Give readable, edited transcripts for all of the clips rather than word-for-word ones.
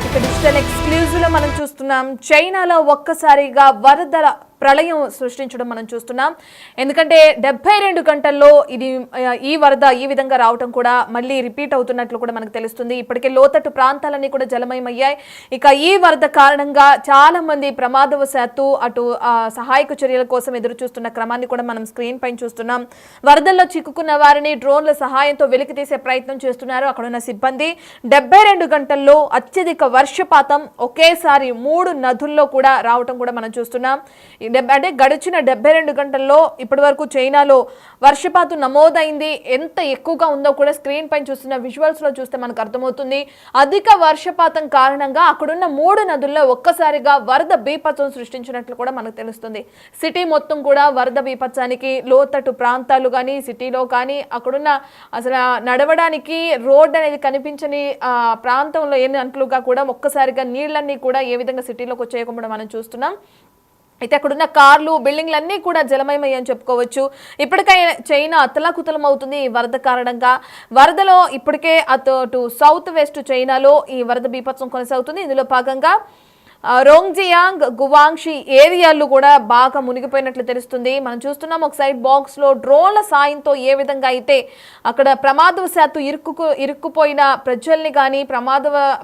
ఇక digital exclusive లో మనం చూస్తున్నాం చైనాలో ఒక్కసారిగా వరద ప్రళయం సృష్టించడం మనం చూస్తున్నాం. ఎందుకంటే 72 గంటల్లో ఈ వరద ఈ విధంగా రావడం కూడా మళ్ళీ రిపీట్ అవుతున్నట్లు కూడా మనకు తెలుస్తుంది. ఇప్పటికే లోతట్టు ప్రాంతాలన్నీ కూడా జలమయమయ్యాయి. ఇక ఈ వరద కారణంగా చాలా మంది ప్రమాదవశాత్తు అటు సహాయక చర్యల కోసం ఎదురు చూస్తున్న క్రమాన్ని కూడా మనం స్క్రీన్ పైన చూస్తున్నాం. వరదల్లో చిక్కుకున్న వారిని డ్రోన్ల సహాయంతో వెలికి తీసే ప్రయత్నం చేస్తున్నారు అక్కడున్న సిబ్బంది. 72 గంటల్లో అత్యధిక వర్షపాతం ఒకేసారి 3 నదుల్లో కూడా రావటం కూడా మనం చూస్తున్నాం. అంటే గడిచిన 72 గంటల్లో ఇప్పటి వరకు చైనాలో వర్షపాతం నమోదైంది ఎంత ఎక్కువగా ఉందో కూడా స్క్రీన్ పైన చూస్తున్న విజువల్స్ లో చూస్తే మనకు అర్థమవుతుంది. అధిక వర్షపాతం కారణంగా అక్కడున్న 3 నదుల్లో ఒక్కసారిగా వరద బీభత్సం సృష్టించినట్లు కూడా మనకు తెలుస్తుంది. సిటీ మొత్తం కూడా వరద బీభత్సానికి లోతట్టు ప్రాంతాలు కానీ సిటీలో కానీ అక్కడున్న అసలు నడవడానికి రోడ్ అనేది కనిపించని ప్రాంతంలో ఏనట్లుగా కూడా ఒక్కసారిగా నీళ్ళన్నీ కూడా ఏ విధంగా సిటీలోకి వచ్చేయకుండా మనం చూస్తున్నాం. అయితే అక్కడున్న కార్లు బిల్డింగ్లన్నీ కూడా జలమయమయ్యని చెప్పుకోవచ్చు. ఇప్పటికైనా చైనా అతలాకుతలం అవుతుంది ఈ వరద కారణంగా. వరదలో ఇప్పటికే అటు సౌత్ వెస్ట్ చైనాలో ఈ వరద బీభత్సం కొనసాగుతుంది. ఇందులో భాగంగా రోంగ్జియాంగ్ గువాంగ్షి ఏరియాలు కూడా బాగా మునిగిపోయినట్లు తెలుస్తుంది. మనం చూస్తున్నాం ఒక సైడ్ బాక్స్ లో డ్రోన్ల సాయంతో ఏ విధంగా అయితే అక్కడ ప్రమాదవశాత్తు ఇరుక్కుపోయిన ప్రజల్ని కానీ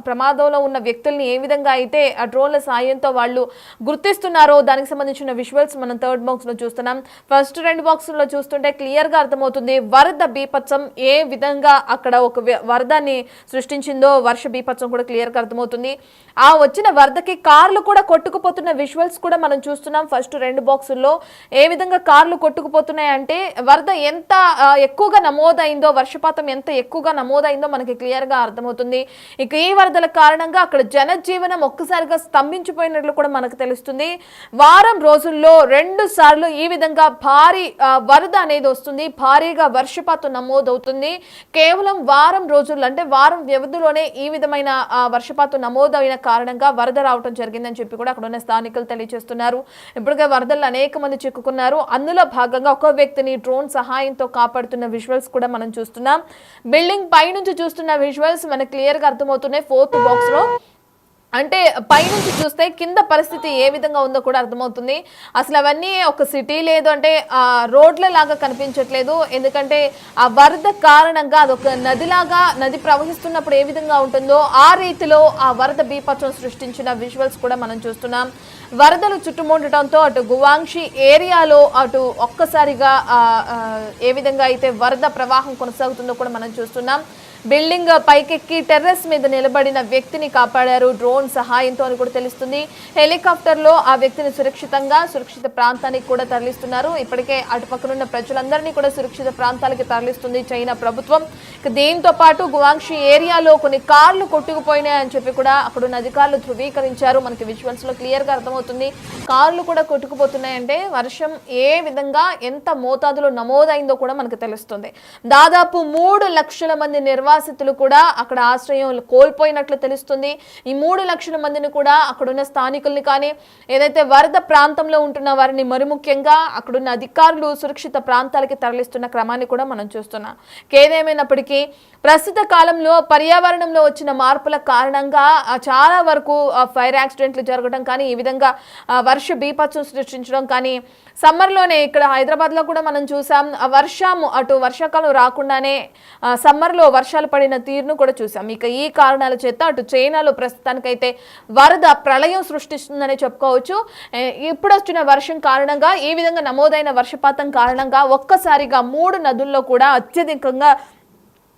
ప్రమాదంలో ఉన్న వ్యక్తుల్ని ఏ విధంగా అయితే ఆ డ్రోన్ల సాయంతో వాళ్ళు గుర్తిస్తున్నారో దానికి సంబంధించిన విజువల్స్ మనం థర్డ్ బాక్స్ లో చూస్తున్నాం. ఫస్ట్ 2 బాక్స్ లో చూస్తుంటే క్లియర్ గా అర్థమవుతుంది వరద బీభత్సం ఏ విధంగా అక్కడ ఒక వరదాన్ని సృష్టించిందో. వర్ష బీభత్సం కూడా క్లియర్ గా అర్థమవుతుంది. ఆ వచ్చిన వరదకి కార్లు కూడా కొట్టుకుపోతున్న విజువల్స్ కూడా మనం చూస్తున్నాం. ఫస్ట్ 2 బాక్సుల్లో ఏ విధంగా కార్లు కొట్టుకుపోతున్నాయి అంటే వరద ఎంత ఎక్కువగా నమోదైందో వర్షపాతం ఎంత ఎక్కువగా నమోదైందో మనకి క్లియర్ గా అర్థమవుతుంది. ఇక ఈ వరదల కారణంగా అక్కడ జనజీవనం ఒక్కసారిగా స్తంభించిపోయినట్లు కూడా మనకు తెలుస్తుంది. వారం రోజుల్లో 2 సార్లు ఈ విధంగా భారీ వరద అనేది వస్తుంది. భారీగా వర్షపాతం నమోదవుతుంది. కేవలం వారం రోజుల్లో అంటే వారం వ్యవధిలోనే ఈ విధమైన వర్షపాతం నమోదైన కారణంగా వరద రావడం జరిగిందని చెప్పి కూడా అక్కడ ఉన్న స్థానికులు తెలియజేస్తున్నారు. ఇప్పటికే వరదల్లో అనేక మంది చిక్కుకున్నారు. అందులో భాగంగా ఒక వ్యక్తిని డ్రోన్ సహాయంతో కాపాడుతున్న విజువల్స్ కూడా మనం చూస్తున్నాం. బిల్డింగ్ పై నుంచి చూస్తున్న విజువల్స్ మనకు క్లియర్ గా అర్థమవుతున్నాయి. 4th బాక్స్ లో అంటే పైనుంచి చూస్తే కింద పరిస్థితి ఏ విధంగా ఉందో కూడా అర్థమవుతుంది. అసలు అవన్నీ ఒక సిటీ లేదు అంటే రోడ్ల లాగా కనిపించట్లేదు. ఎందుకంటే ఆ వరద కారణంగా అదొక నది ప్రవహిస్తున్నప్పుడు ఏ విధంగా ఉంటుందో ఆ రీతిలో ఆ వరద బీభత్సం సృష్టించిన విజువల్స్ కూడా మనం చూస్తున్నాం. వరదలు చుట్టుముట్టడంతో అటు గువాంగ్షి ఏరియాలో అటు ఒక్కసారిగా ఏ విధంగా అయితే వరద ప్రవాహం కొనసాగుతుందో కూడా మనం చూస్తున్నాం. బిల్డింగ్ పైకెక్కి టెర్రస్ మీద నిలబడిన వ్యక్తిని కాపాడారు డ్రోన్ సహాయంతో అని కూడా తెలుస్తుంది. హెలికాప్టర్లో ఆ వ్యక్తిని సురక్షిత ప్రాంతానికి కూడా తరలిస్తున్నారు. ఇప్పటికే అటుపక్కనున్న ప్రజలందరినీ కూడా సురక్షిత ప్రాంతాలకి తరలిస్తుంది చైనా ప్రభుత్వం. దీంతో పాటు గువాంగ్షి ఏరియాలో కొన్ని కార్లు కొట్టుకుపోయినాయని చెప్పి కూడా అక్కడున్న అధికారులు ధృవీకరించారు. మనకి విజువల్స్ లో క్లియర్ గా అర్థమవుతుంది. కార్లు కూడా కొట్టుకుపోతున్నాయంటే వర్షం ఏ విధంగా ఎంత మోతాదులో నమోదైందో కూడా మనకు తెలుస్తుంది. దాదాపు 3 లక్షల మంది నిర్వాసితులు కూడా అక్కడ ఆశ్రయం కోల్పోయినట్లు తెలుస్తుంది. ఈ 3 లక్షల మందిని కూడా అక్కడున్న స్థానికుల్ని కానీ ఏదైతే వరద ప్రాంతంలో ఉంటున్న వారిని మరి ముఖ్యంగా అక్కడున్న అధికారులు సురక్షిత ప్రాంతాలకి తరలిస్తున్న క్రమాన్ని కూడా మనం చూస్తున్నాం. ఏదేమైనప్పటికీ ప్రస్తుత కాలంలో పర్యావరణంలో వచ్చిన మార్పుల కారణంగా చాలా వరకు ఫైర్ యాక్సిడెంట్లు జరగడం కానీ ఈ విధంగా వర్ష బీభత్సం సృష్టించడం కానీ సమ్మర్లోనే ఇక్కడ హైదరాబాద్లో కూడా మనం చూసాం. అటు వర్షాకాలం రాకుండానే సమ్మర్లో వర్షాలు పడిన తీరును కూడా చూసాం. ఇక ఈ కారణాల చేత అటు చైనాలో ప్రస్తుతానికైతే వరద ప్రళయం సృష్టిస్తుందని చెప్పుకోవచ్చు. ఇప్పుడు వచ్చిన వర్షం కారణంగా ఈ విధంగా నమోదైన వర్షపాతం కారణంగా ఒక్కసారిగా 3 నదుల్లో కూడా అత్యధికంగా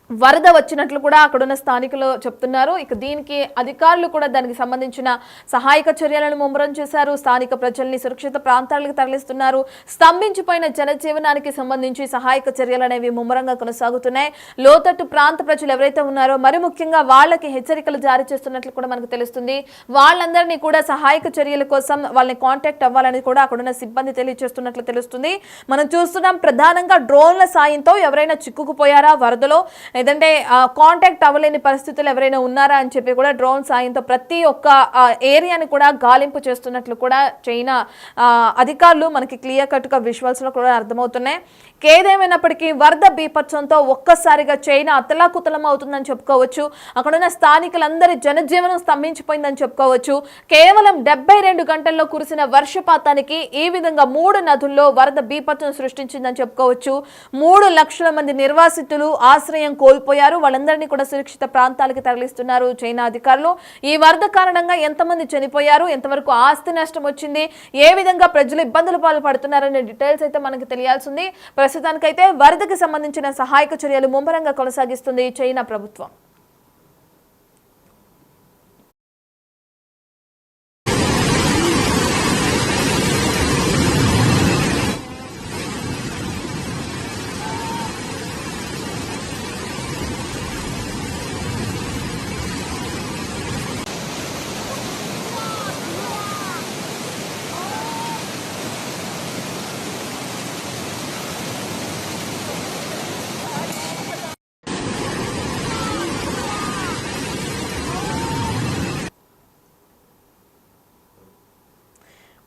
వరద వచ్చినట్లు కూడా అక్కడున్న స్థానికులు చెప్తున్నారు. ఇక దీనికి అధికారులు కూడా దానికి సంబంధించిన సహాయక చర్యలను ముమ్మరం చేశారు. స్థానిక ప్రజల్ని సురక్షిత ప్రాంతాలకు తరలిస్తున్నారు. స్తంభించిపోయిన జనజీవనానికి సంబంధించి సహాయక చర్యలు అనేవి ముమ్మరంగా కొనసాగుతున్నాయి. లోతట్టు ప్రాంత ప్రజలు ఎవరైతే ఉన్నారో మరి ముఖ్యంగా వాళ్ళకి హెచ్చరికలు జారీ చేస్తున్నట్లు కూడా మనకు తెలుస్తుంది. వాళ్ళందరినీ కూడా సహాయక చర్యల కోసం వాళ్ళని కాంటాక్ట్ అవ్వాలని కూడా అక్కడున్న సిబ్బంది తెలియజేస్తున్నట్లు తెలుస్తుంది. మనం చూస్తున్నాం ప్రధానంగా డ్రోన్ల సాయంతో ఎవరైనా చిక్కుకుపోయారా వరదలో లేదంటే కాంటాక్ట్ అవ్వలేని పరిస్థితులు ఎవరైనా ఉన్నారా అని చెప్పి కూడా డ్రోన్ సాయంతో ప్రతి ఒక్క ఏరియాని కూడా గాలింపు చేస్తున్నట్లు కూడా చైనా అధికారులు మనకి క్లియర్ కట్గా విజువల్స్లో కూడా అర్థమవుతున్నాయి. ఏదేమైనప్పటికీ వరద బీభత్సంతో ఒక్కసారిగా చైనా అతలాకుతలం అవుతుందని చెప్పుకోవచ్చు. అక్కడున్న స్థానికులందరి జనజీవనం స్తంభించిపోయిందని చెప్పుకోవచ్చు. కేవలం 72 గంటల్లో కురిసిన వర్షపాతానికి ఈ విధంగా 3 నదుల్లో వరద బీభత్సం సృష్టించిందని చెప్పుకోవచ్చు. 3 లక్షల మంది నిర్వాసితులు ఆశ్రయం కోల్పోయారు. వాళ్ళందరినీ కూడా సురక్షిత ప్రాంతాలకు తరలిస్తున్నారు చైనా అధికారులు. ఈ వరద కారణంగా ఎంతమంది చనిపోయారు, ఎంతవరకు ఆస్తి నష్టం వచ్చింది, ఏ విధంగా ప్రజలు ఇబ్బందుల పాలు పడుతున్నారనే డీటెయిల్స్ అయితే మనకు తెలియాల్సింది. ప్రస్తుతానికైతే వరదకి సంబంధించిన సహాయక చర్యలు ముమ్మరంగా కొనసాగిస్తుంది చైనా ప్రభుత్వం.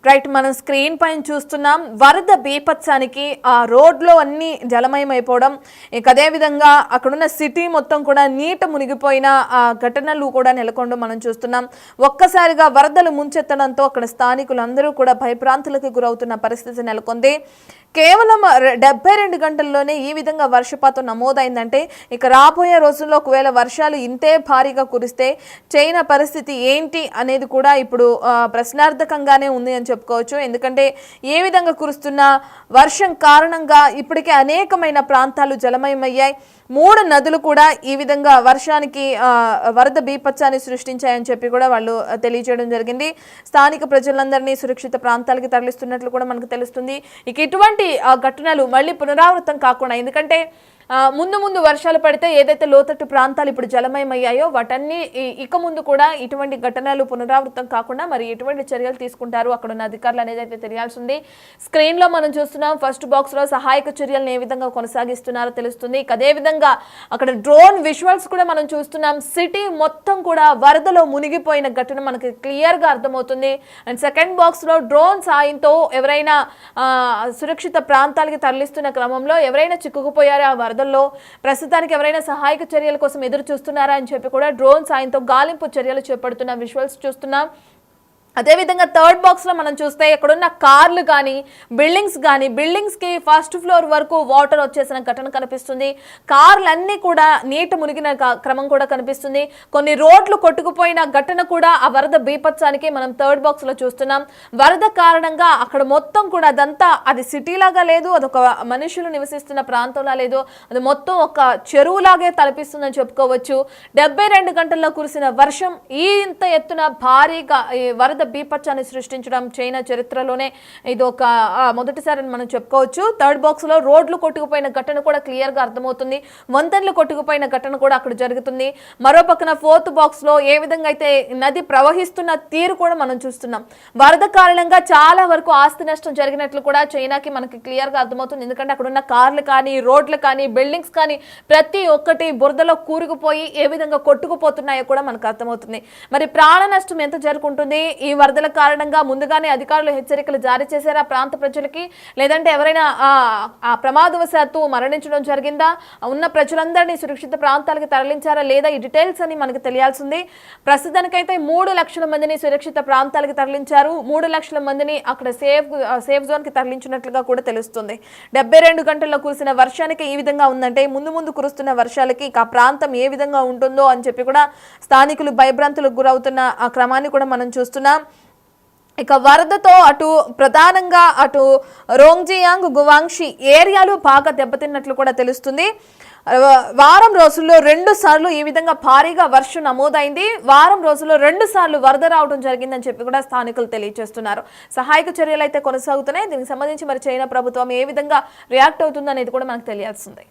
రైట్, మనం స్క్రీన్ పైన చూస్తున్నాం వరద బీభత్సానికి ఆ రోడ్లో అన్ని జలమయం అయిపోవడం, ఇక అదేవిధంగా అక్కడున్న సిటీ మొత్తం కూడా నీట మునిగిపోయిన ఘటనలు కూడా నెలకొండం మనం చూస్తున్నాం. ఒక్కసారిగా వరదలు ముంచెత్తడంతో అక్కడ స్థానికులందరూ కూడా భయభ్రాంతులకు గురవుతున్న పరిస్థితి నెలకొంది. కేవలం 72 గంటల్లోనే ఈ విధంగా వర్షపాతం నమోదైందంటే ఇక రాబోయే రోజుల్లో ఒకవేళ వర్షాలు ఇంతే భారీగా కురిస్తే చైనా పరిస్థితి ఏంటి అనేది కూడా ఇప్పుడు ప్రశ్నార్థకంగానే ఉంది అని చెప్పుకోవచ్చు. ఎందుకంటే ఏ విధంగా కురుస్తున్న వర్షం కారణంగా ఇప్పటికే అనేకమైన ప్రాంతాలు జలమయమయ్యాయి. 3 నదులు కూడా ఈ విధంగా వర్షానికి వరద బీభత్సాన్ని సృష్టించాయని చెప్పి కూడా వాళ్ళు తెలియజేయడం జరిగింది. స్థానిక ప్రజలందరినీ సురక్షిత ప్రాంతాలకి తరలిస్తున్నట్లు కూడా మనకు తెలుస్తుంది. ఇక ఇటువంటి ఘటనలు మళ్ళీ పునరావృతం కాకుండా, ఎందుకంటే ముందు ముందు వర్షాలు పడితే ఏదైతే లోతట్టు ప్రాంతాలు ఇప్పుడు జలమయమయ్యాయో వాటన్ని ఇక ముందు కూడా ఇటువంటి ఘటనలు పునరావృతం కాకుండా మరి ఎటువంటి చర్యలు తీసుకుంటారు అక్కడ ఉన్న అధికారులు అనేది అయితే తెలియాల్సింది. స్క్రీన్లో మనం చూస్తున్నాం ఫస్ట్ బాక్స్లో సహాయక చర్యలను ఏ విధంగా కొనసాగిస్తున్నారో తెలుస్తుంది. అదేవిధంగా అక్కడ డ్రోన్ విజువల్స్ కూడా మనం చూస్తున్నాం. సిటీ మొత్తం కూడా వరదలో మునిగిపోయిన ఘటన మనకి క్లియర్గా అర్థమవుతుంది. అండ్ సెకండ్ బాక్స్లో డ్రోన్ సాయంతో ఎవరైనా సురక్షిత ప్రాంతాలకి తరలిస్తున్న క్రమంలో ఎవరైనా చిక్కుకుపోయారా ఆ వరదల్లో, ప్రస్తుతానికి ఎవరైనా సహాయక చర్యల కోసం ఎదురు చూస్తున్నారా అని చెప్పి కూడా డ్రోన్ సాయంతో గాలింపు చర్యలు చేపడుతున్న విజువల్స్ చూస్తున్నాం. అదేవిధంగా థర్డ్ బాక్స్లో మనం చూస్తే ఇక్కడున్న కార్లు కానీ బిల్డింగ్స్కి ఫస్ట్ ఫ్లోర్ వరకు వాటర్ వచ్చేసిన ఘటన కనిపిస్తుంది. కార్లన్నీ కూడా నీట మునిగిన క్రమం కూడా కనిపిస్తుంది. కొన్ని రోడ్లు కొట్టుకుపోయిన ఘటన కూడా ఆ వరద బీభత్సానికి మనం థర్డ్ బాక్స్లో చూస్తున్నాం. వరద కారణంగా అక్కడ మొత్తం కూడా అదంతా అది సిటీలాగా లేదు, అదొక మనుషులు నివసిస్తున్న ప్రాంతంలా లేదు, అది మొత్తం ఒక చెరువులాగే తలపిస్తుందని చెప్పుకోవచ్చు. 72 గంటల్లో కురిసిన వర్షం ఇంత ఎత్తున భారీగా వరద బీభత్సాన్ని సృష్టించడం చైనా చరిత్రలోనే ఇది ఒక మొదటిసారి మనం చెప్పుకోవచ్చు. థర్డ్ బాక్స్ లో రోడ్లు కొట్టుకుపోయిన ఘటన కూడా క్లియర్ గా అర్థమవుతుంది. వంతెనలు కొట్టుకుపోయిన ఘటన కూడా అక్కడ జరుగుతుంది. మరో పక్కన ఫోర్త్ బాక్స్ లో ఏ విధంగా అయితే నది ప్రవహిస్తున్న తీరు కూడా మనం చూస్తున్నాం. వరద కారణంగా చాలా వరకు ఆస్తి నష్టం జరిగినట్లు కూడా చైనాకి మనకి క్లియర్ గా అర్థమవుతుంది. ఎందుకంటే అక్కడ ఉన్న కార్లు కానీ రోడ్లు కానీ బిల్డింగ్స్ కానీ ప్రతి ఒక్కటి బురదలో కూరుకుపోయి ఏ విధంగా కొట్టుకుపోతున్నాయో కూడా మనకు అర్థమవుతుంది. మరి ప్రాణ నష్టం ఎంత జరుగుతుంది? ఈ వరదల కారణంగా ముందుగానే అధికారులు హెచ్చరికలు జారీ చేశారా ప్రాంత ప్రజలకి, లేదంటే ఎవరైనా ఆ ప్రమాదవశాత్తు మరణించడం జరిగిందా, ఉన్న ప్రజలందరినీ సురక్షిత ప్రాంతాలకు తరలించారా లేదా, ఈ డీటెయిల్స్ అని మనకు తెలియాల్సింది. ప్రస్తుతానికైతే 3 లక్షల మందిని సురక్షిత ప్రాంతాలకు తరలించారు. 3 లక్షల మందిని అక్కడ సేఫ్ జోన్ కి తరలించినట్లుగా కూడా తెలుస్తుంది. 72 గంటల్లో కురిసిన వర్షానికి ఈ విధంగా ఉందంటే ముందు కురుస్తున్న వర్షాలకి ఆ ప్రాంతం ఏ విధంగా ఉంటుందో అని చెప్పి కూడా స్థానికులు భయభ్రాంతులకు గురవుతున్న ఆ క్రమాన్ని కూడా మనం చూస్తున్నాం. ఇక వరదతో ప్రధానంగా రోంగ్జియాంగ్ గువాంగ్షి ఏరియాలు బాగా దెబ్బతిన్నట్లు కూడా తెలుస్తుంది. వారం రోజుల్లో 2 సార్లు ఈ విధంగా భారీగా వర్షం నమోదైంది. వారం రోజుల్లో 2 సార్లు వరద రావడం జరిగిందని చెప్పి కూడా స్థానికులు తెలియజేస్తున్నారు. సహాయక చర్యలు అయితే కొనసాగుతున్నాయి. దీనికి సంబంధించి మరి చైనా ప్రభుత్వం ఏ విధంగా రియాక్ట్ అవుతుంది అనేది కూడా మనకు తెలియాల్సిందే.